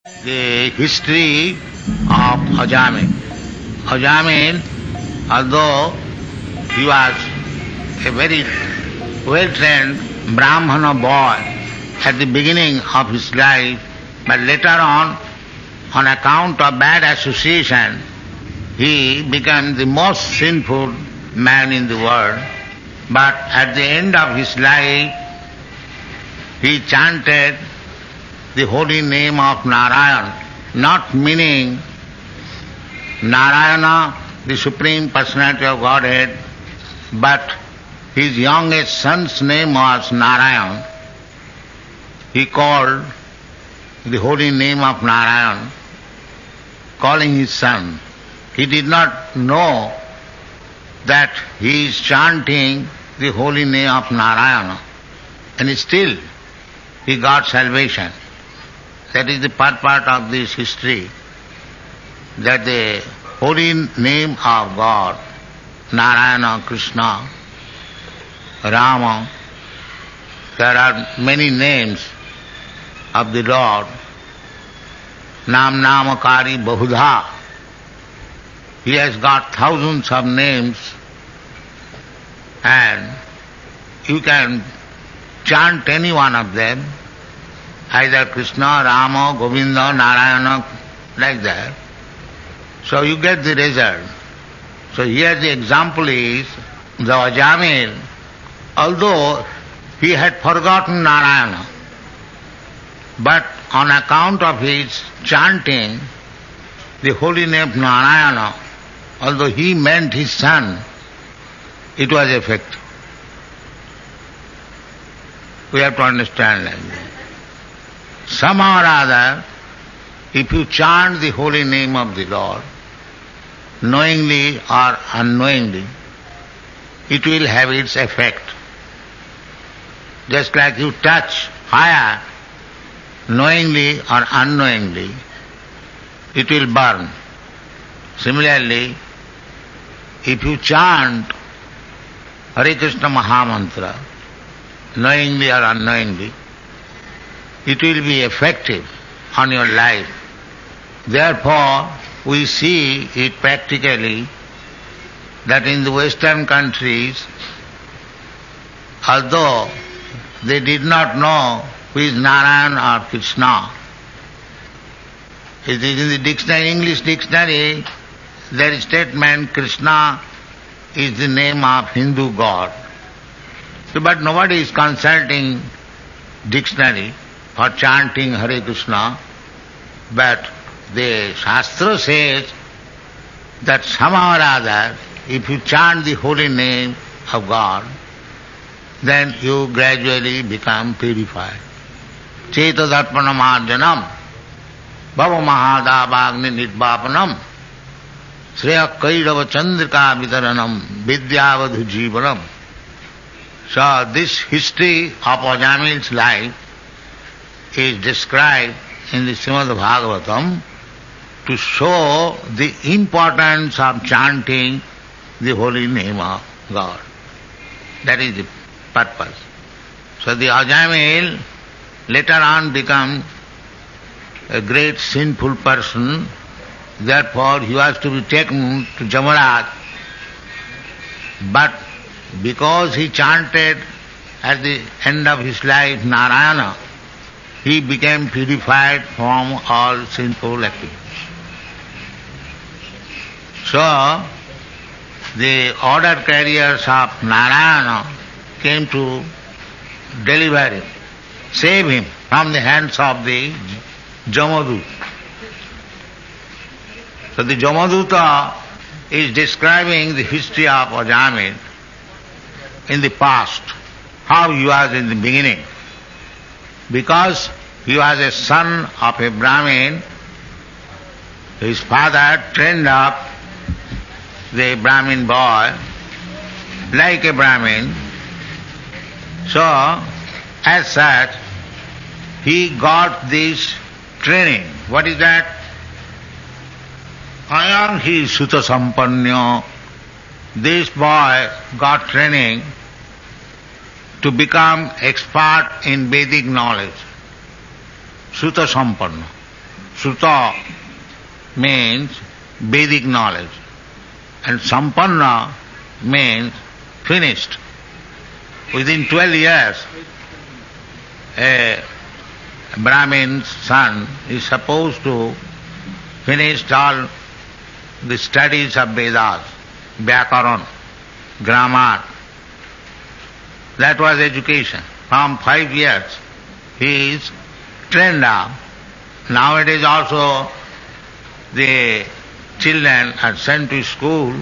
The history of Ajamin. Ajamin, although he was a very well-trained Brahmana boy at the beginning of his life, but later on account of bad association, he became the most sinful man in the world. But at the end of his life, he chanted the holy name of Narayan, not meaning Narayana, the Supreme Personality of Godhead, but his youngest son's name was Narayan. He called the holy name of Narayan, calling his son. He did not know that he is chanting the holy name of Narayana, and still he got salvation. That is the part of this history, that the holy name of God, Narayana, Krishna, Rama, there are many names of the Lord. Nam Namakari Bahudha. He has got thousands of names, and you can chant any one of them, either Krishna, Rama, Govinda, Narayana, like that. So you get the result. So here the example is the Ajamil, although he had forgotten Narayana, but on account of his chanting the holy name Narayana, although he meant his son, it was effective. We have to understand like that. Somehow or other, if you chant the holy name of the Lord, knowingly or unknowingly, it will have its effect. Just like you touch fire, knowingly or unknowingly, it will burn. Similarly, if you chant Hare Krishna Mahamantra, knowingly or unknowingly, it will be effective on your life. Therefore, we see it practically that in the Western countries, although they did not know who is Narayan or Krishna, it is in the dictionary, English dictionary, there is statement Krishna is the name of Hindu god. So, but nobody is consulting dictionary for chanting Hare Krishna, but the Shastra says that somehow or other, if you chant the holy name of God, then you gradually become purified. Cheta darpanam arjanam, bhava mahadavagni nidvapanam, shreya kairava chandrika vitaranam, vidyavadhu jivanam. So this history of Ajamil's life is described in the Srimad Bhagavatam to show the importance of chanting the holy name of God. That is the purpose. So the Ajamil later on became a great sinful person. Therefore he was to be taken to Jamaraj. But because he chanted at the end of his life Narayana, he became purified from all sinful activities. So, the order carriers of Narayana came to deliver him, save him from the hands of the Jamadut. So the Jamaduta is describing the history of Ajamil in the past, how he was in the beginning. Because he was a son of a Brahmin, his father trained up the Brahmin boy like a Brahmin. So, as such, he got this training. What is that? Ayam hi Suta Sampanya. This boy got training to become expert in Vedic knowledge. Suta Sampanna. Sruta means Vedic knowledge, and Sampanna means finished. Within 12 years, a Brahmin's son is supposed to finish all the studies of Vedas, Vyakaran, grammar. That was education. From 5 years he is trained up. Nowadays also the children are sent to school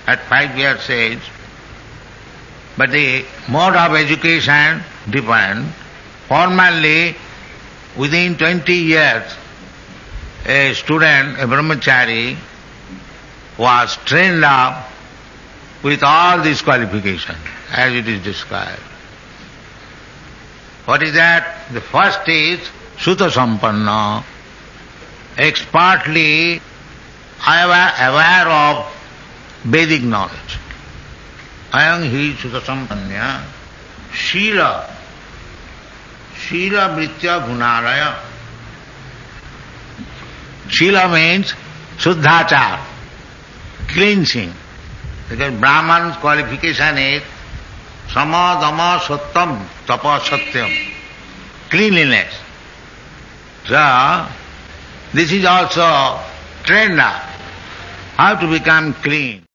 at 5 years age, but the mode of education different. Formerly, within 20 years, a student, a brahmachari, was trained up with all these qualifications, as it is described. What is that? The first is Sutta Sampanna, expertly aware of Vedic knowledge. Ayam hi Sutta Sampanya, Shila Vritya Gunaraya. Shila means Suddhachar, cleansing. Because Brahman's qualification is Sama Dama Sattam Tapa Satyam, cleanliness. So, this is also trained up how to become clean.